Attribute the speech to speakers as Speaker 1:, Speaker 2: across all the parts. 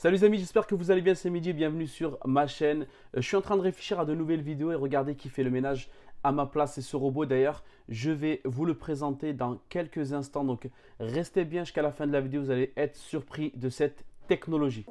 Speaker 1: Salut les amis, j'espère que vous allez bien, c'est Mehdi, bienvenue sur ma chaîne. Je suis en train de réfléchir à de nouvelles vidéos et regardez qui fait le ménage à ma place, c'est ce robot d'ailleurs. Je vais vous le présenter dans quelques instants, donc restez bien jusqu'à la fin de la vidéo, vous allez être surpris de cette technologie.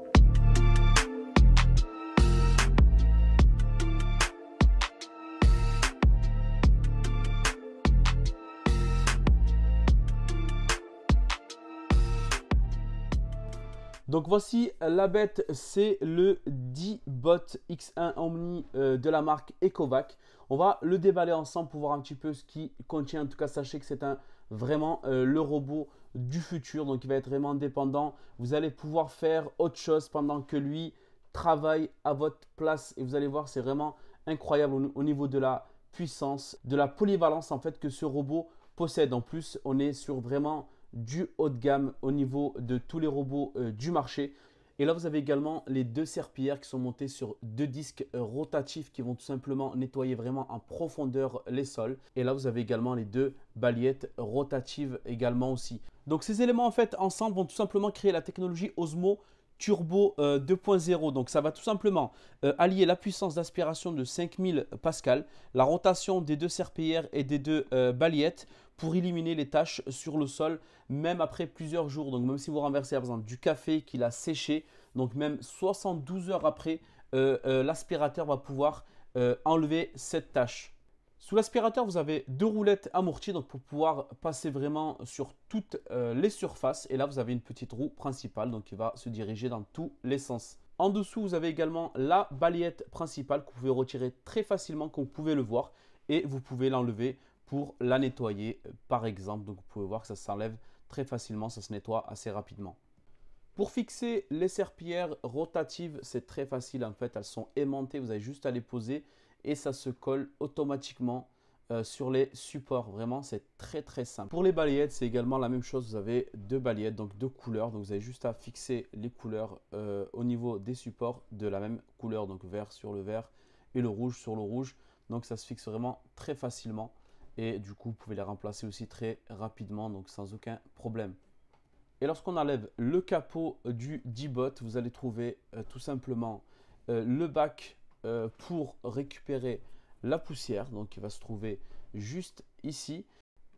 Speaker 1: Donc voici la bête, c'est le D-Bot X1 Omni de la marque Ecovac. On va le déballer ensemble pour voir un petit peu ce qu'il contient. En tout cas, sachez que c'est vraiment le robot du futur. Donc il va être vraiment indépendant. Vous allez pouvoir faire autre chose pendant que lui travaille à votre place. Et vous allez voir, c'est vraiment incroyable au niveau de la puissance, de la polyvalence en fait que ce robot possède. En plus, on est sur vraiment du haut de gamme au niveau de tous les robots du marché. Et là, vous avez également les deux serpillères qui sont montées sur deux disques rotatifs qui vont tout simplement nettoyer vraiment en profondeur les sols. Et là, vous avez également les deux balayettes rotatives également aussi. Donc, ces éléments en fait ensemble vont tout simplement créer la technologie Osmo Turbo 2.0. Donc ça va tout simplement allier la puissance d'aspiration de 5000 pascal, la rotation des deux serpillères et des deux balayettes pour éliminer les taches sur le sol même après plusieurs jours. Donc même si vous renversez par exemple du café qu'il a séché, donc même 72 heures après, l'aspirateur va pouvoir enlever cette tache. Sous l'aspirateur, vous avez deux roulettes amorties donc pour pouvoir passer vraiment sur toutes les surfaces. Et là, vous avez une petite roue principale donc qui va se diriger dans tous les sens. En dessous, vous avez également la balayette principale que vous pouvez retirer très facilement, comme vous pouvez le voir. Et vous pouvez l'enlever pour la nettoyer par exemple. Donc, vous pouvez voir que ça s'enlève très facilement, ça se nettoie assez rapidement. Pour fixer les serpillères rotatives, c'est très facile en fait. Elles sont aimantées, vous avez juste à les poser et ça se colle automatiquement sur les supports. Vraiment, c'est très simple. Pour les balayettes, c'est également la même chose. Vous avez deux balayettes, donc deux couleurs. Donc, vous avez juste à fixer les couleurs au niveau des supports de la même couleur. Donc, vert sur le vert et le rouge sur le rouge. Donc, ça se fixe vraiment très facilement. Et du coup, vous pouvez les remplacer aussi très rapidement, donc sans aucun problème. Et lorsqu'on enlève le capot du D-Bot, vous allez trouver tout simplement le bac pour récupérer la poussière, donc qui va se trouver juste ici.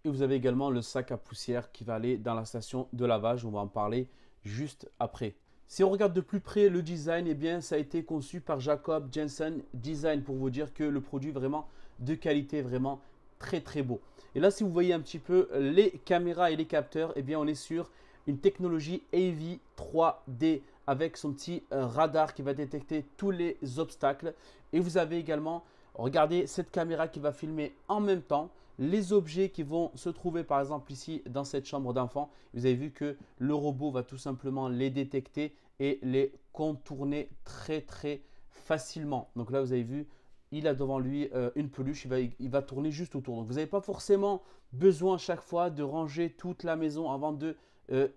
Speaker 1: Et vous avez également le sac à poussière qui va aller dans la station de lavage. On va en parler juste après. Si on regarde de plus près le design, eh bien, ça a été conçu par Jacob Jensen Design pour vous dire que le produit est vraiment de qualité, vraiment très beau. Et là, si vous voyez un petit peu les caméras et les capteurs, eh bien, on est sur une technologie AV 3D avec son petit radar qui va détecter tous les obstacles. Et vous avez également, regardez, cette caméra qui va filmer en même temps les objets qui vont se trouver par exemple ici dans cette chambre d'enfant. Vous avez vu que le robot va tout simplement les détecter et les contourner très facilement. Donc là, vous avez vu, il a devant lui une peluche, il va tourner juste autour. Donc vous n'avez pas forcément besoin à chaque fois de ranger toute la maison avant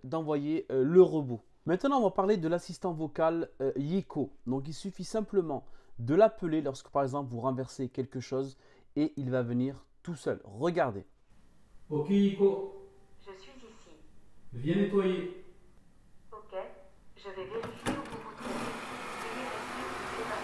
Speaker 1: d'envoyer le robot. Maintenant, on va parler de l'assistant vocal Yiko. Donc il suffit simplement de l'appeler lorsque par exemple vous renversez quelque chose et il va venir tout seul. Regardez. Ok Yiko.
Speaker 2: Je suis ici.
Speaker 1: Viens nettoyer.
Speaker 2: Ok. Je vais vérifier où vous vous trouvez. Veuillez rester occupé par.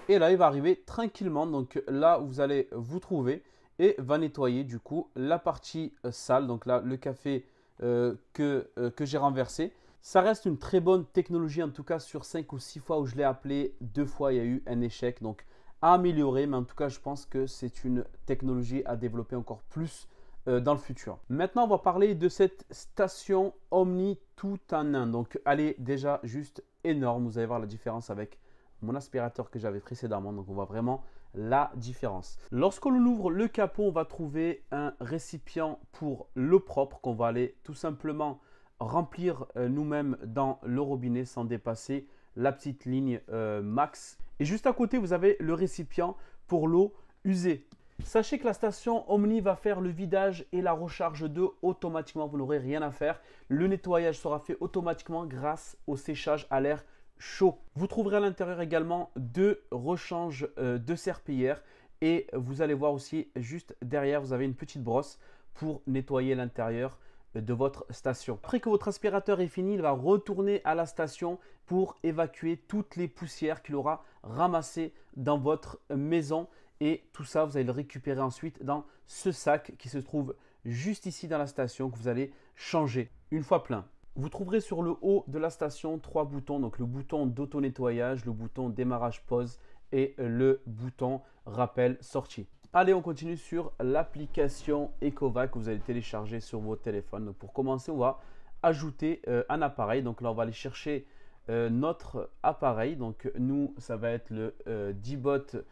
Speaker 1: Et là, il va arriver tranquillement. Donc là, vous allez vous trouver et va nettoyer du coup la partie sale. Donc là, le café que j'ai renversé. Ça reste une très bonne technologie, en tout cas sur 5 ou 6 fois où je l'ai appelé, 2 fois il y a eu un échec. Donc à améliorer, mais en tout cas je pense que c'est une technologie à développer encore plus dans le futur. Maintenant on va parler de cette station Omni tout en un. Donc elle est déjà juste énorme, vous allez voir la différence avec mon aspirateur que j'avais précédemment. Donc on voit vraiment la différence. Lorsqu'on ouvre le capot, on va trouver un récipient pour l'eau propre qu'on va aller tout simplement remplir nous-mêmes dans le robinet sans dépasser la petite ligne max. Et juste à côté, vous avez le récipient pour l'eau usée. Sachez que la station Omni va faire le vidage et la recharge d'eau automatiquement. Vous n'aurez rien à faire. Le nettoyage sera fait automatiquement grâce au séchage à l'air chaud. Vous trouverez à l'intérieur également deux rechanges de serpillière et vous allez voir aussi juste derrière, vous avez une petite brosse pour nettoyer l'intérieur de votre station. Après que votre aspirateur est fini, il va retourner à la station pour évacuer toutes les poussières qu'il aura ramassées dans votre maison. Et tout ça, vous allez le récupérer ensuite dans ce sac qui se trouve juste ici dans la station que vous allez changer une fois plein. Vous trouverez sur le haut de la station 3 boutons, donc le bouton d'auto-nettoyage, le bouton démarrage pause et le bouton rappel sortie. Allez, on continue sur l'application Ecovac que vous allez télécharger sur votre téléphone. Donc pour commencer, on va ajouter un appareil. Donc là, on va aller chercher notre appareil. Donc nous, ça va être le D-Bot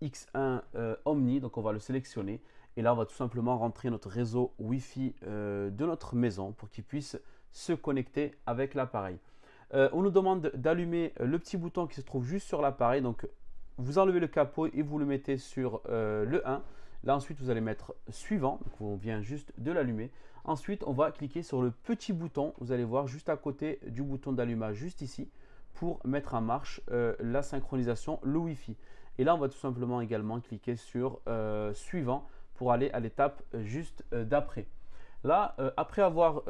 Speaker 1: X1 Omni. Donc on va le sélectionner. Et là, on va tout simplement rentrer notre réseau Wi-Fi de notre maison pour qu'il puisse se connecter avec l'appareil. On nous demande d'allumer le petit bouton qui se trouve juste sur l'appareil. Donc vous enlevez le capot et vous le mettez sur le 1. Là, ensuite, vous allez mettre suivant. Donc, on vient juste de l'allumer. Ensuite, on va cliquer sur le petit bouton. Vous allez voir juste à côté du bouton d'allumage, juste ici, pour mettre en marche la synchronisation, le Wi-Fi. Et là, on va tout simplement également cliquer sur suivant pour aller à l'étape juste d'après. Là, après avoir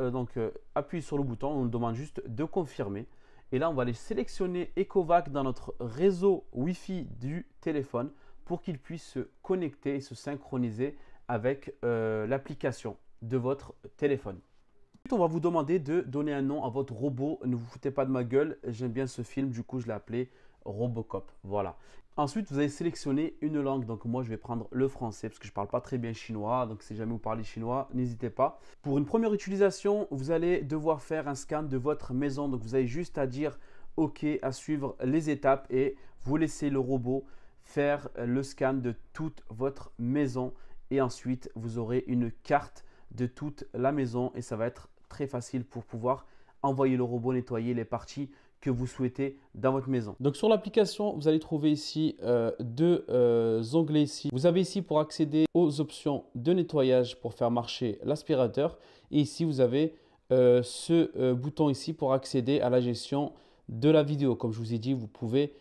Speaker 1: appuyé sur le bouton, on nous demande juste de confirmer. Et là, on va aller sélectionner Ecovac dans notre réseau Wi-Fi du téléphone pour qu'il puisse se connecter et se synchroniser avec l'application de votre téléphone. Ensuite, on va vous demander de donner un nom à votre robot. Ne vous foutez pas de ma gueule, j'aime bien ce film, du coup je l'ai appelé Robocop. Voilà. Ensuite, vous allez sélectionner une langue. Donc moi, je vais prendre le français parce que je ne parle pas très bien chinois. Donc si jamais vous parlez chinois, n'hésitez pas. Pour une première utilisation, vous allez devoir faire un scan de votre maison. Donc vous avez juste à dire OK, à suivre les étapes et vous laissez le robot faire le scan de toute votre maison. Et ensuite, vous aurez une carte de toute la maison et ça va être très facile pour pouvoir envoyer le robot nettoyer les parties que vous souhaitez dans votre maison. Donc sur l'application, vous allez trouver ici deux onglets ici. Vous avez ici pour accéder aux options de nettoyage pour faire marcher l'aspirateur. Et ici, vous avez ce bouton ici pour accéder à la gestion de la vidéo. Comme je vous ai dit, vous pouvez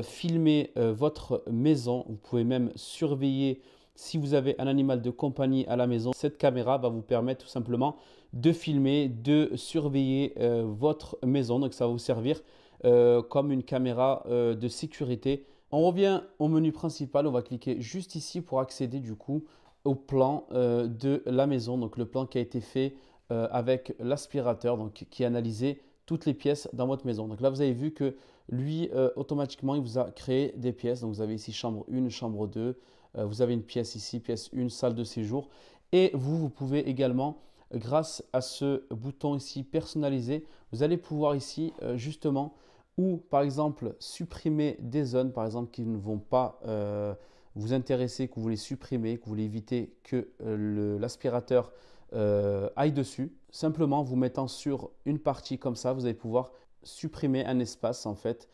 Speaker 1: filmer votre maison. Vous pouvez même surveiller si vous avez un animal de compagnie à la maison. Cette caméra va vous permettre tout simplement de filmer, de surveiller votre maison. Donc, ça va vous servir comme une caméra de sécurité. On revient au menu principal. On va cliquer juste ici pour accéder du coup au plan de la maison. Donc, le plan qui a été fait avec l'aspirateur, donc qui a analysé toutes les pièces dans votre maison. Donc là, vous avez vu que lui, automatiquement, il vous a créé des pièces. Donc, vous avez ici chambre 1, chambre 2. Vous avez une pièce ici, pièce 1, salle de séjour. Et vous pouvez également, grâce à ce bouton ici personnalisé, vous allez pouvoir ici justement, ou par exemple supprimer des zones, par exemple qui ne vont pas vous intéresser, que vous voulez supprimer, que vous voulez éviter que l'aspirateur aille dessus. Simplement, vous mettant sur une partie comme ça, vous allez pouvoir supprimer un espace en fait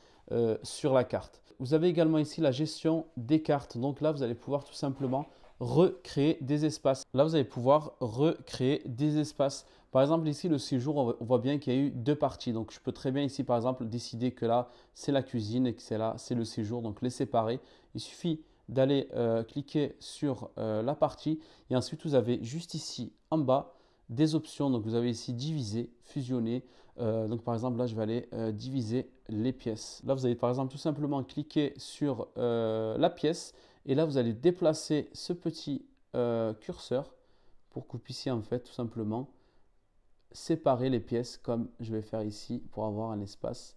Speaker 1: sur la carte. Vous avez également ici la gestion des cartes. Donc là, vous allez pouvoir tout simplement recréer des espaces. Là, vous allez pouvoir recréer des espaces. Par exemple, ici, le séjour, on voit bien qu'il y a eu deux parties. Donc, je peux très bien ici, par exemple, décider que là, c'est la cuisine et que c'est là, c'est le séjour. Donc, les séparer. Il suffit d'aller cliquer sur la partie. Et ensuite, vous avez juste ici, en bas, des options. Donc, vous avez ici diviser, fusionner. Donc, par exemple, là, je vais aller diviser les pièces. Là, vous allez par exemple tout simplement cliquer sur la pièce et là, vous allez déplacer ce petit curseur pour que vous puissiez en fait tout simplement séparer les pièces comme je vais faire ici pour avoir un espace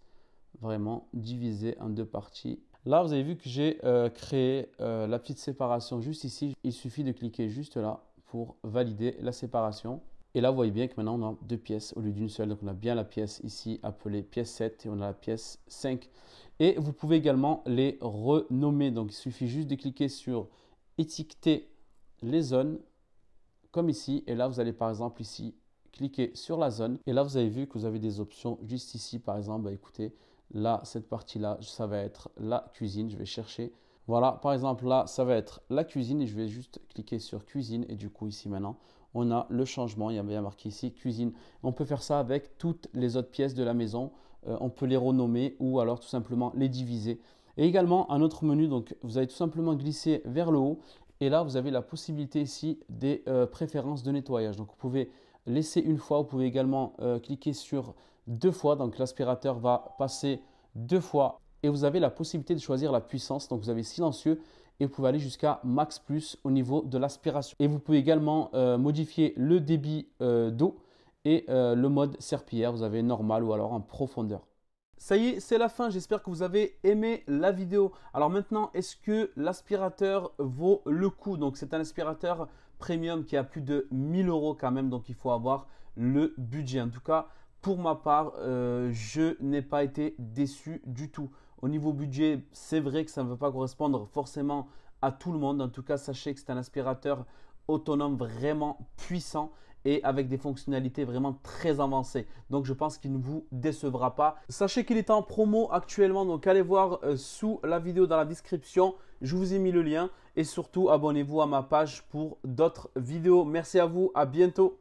Speaker 1: vraiment divisé en deux parties. Là, vous avez vu que j'ai créé la petite séparation juste ici. Il suffit de cliquer juste là pour valider la séparation. Et là, vous voyez bien que maintenant, on a deux pièces au lieu d'une seule. Donc, on a bien la pièce ici appelée pièce 7 et on a la pièce 5. Et vous pouvez également les renommer. Donc, il suffit juste de cliquer sur étiqueter les zones comme ici. Et là, vous allez par exemple ici cliquer sur la zone. Et là, vous avez vu que vous avez des options juste ici. Par exemple, bah, écoutez, là, cette partie-là, ça va être la cuisine. Je vais chercher. Voilà, par exemple, là, ça va être la cuisine et je vais juste cliquer sur cuisine. Et du coup, ici maintenant, on a le changement, il y a bien marqué ici cuisine. On peut faire ça avec toutes les autres pièces de la maison. On peut les renommer ou alors tout simplement les diviser. Et également un autre menu, donc vous allez tout simplement glisser vers le haut. Et là, vous avez la possibilité ici des préférences de nettoyage. Donc vous pouvez laisser une fois. Vous pouvez également cliquer sur 2 fois. Donc l'aspirateur va passer 2 fois. Et vous avez la possibilité de choisir la puissance. Donc vous avez silencieux et vous pouvez aller jusqu'à max plus au niveau de l'aspiration. Et vous pouvez également modifier le débit d'eau et le mode serpillière. Vous avez normal ou alors en profondeur. Ça y est, c'est la fin. J'espère que vous avez aimé la vidéo. Alors maintenant, est-ce que l'aspirateur vaut le coup? Donc c'est un aspirateur premium qui a plus de 1000 € quand même. Donc il faut avoir le budget. En tout cas, pour ma part, je n'ai pas été déçu du tout. Au niveau budget, c'est vrai que ça ne va pas correspondre forcément à tout le monde. En tout cas, sachez que c'est un aspirateur autonome vraiment puissant et avec des fonctionnalités vraiment très avancées. Donc je pense qu'il ne vous décevra pas. Sachez qu'il est en promo actuellement, donc allez voir sous la vidéo dans la description. Je vous ai mis le lien et surtout abonnez-vous à ma page pour d'autres vidéos. Merci à vous, à bientôt.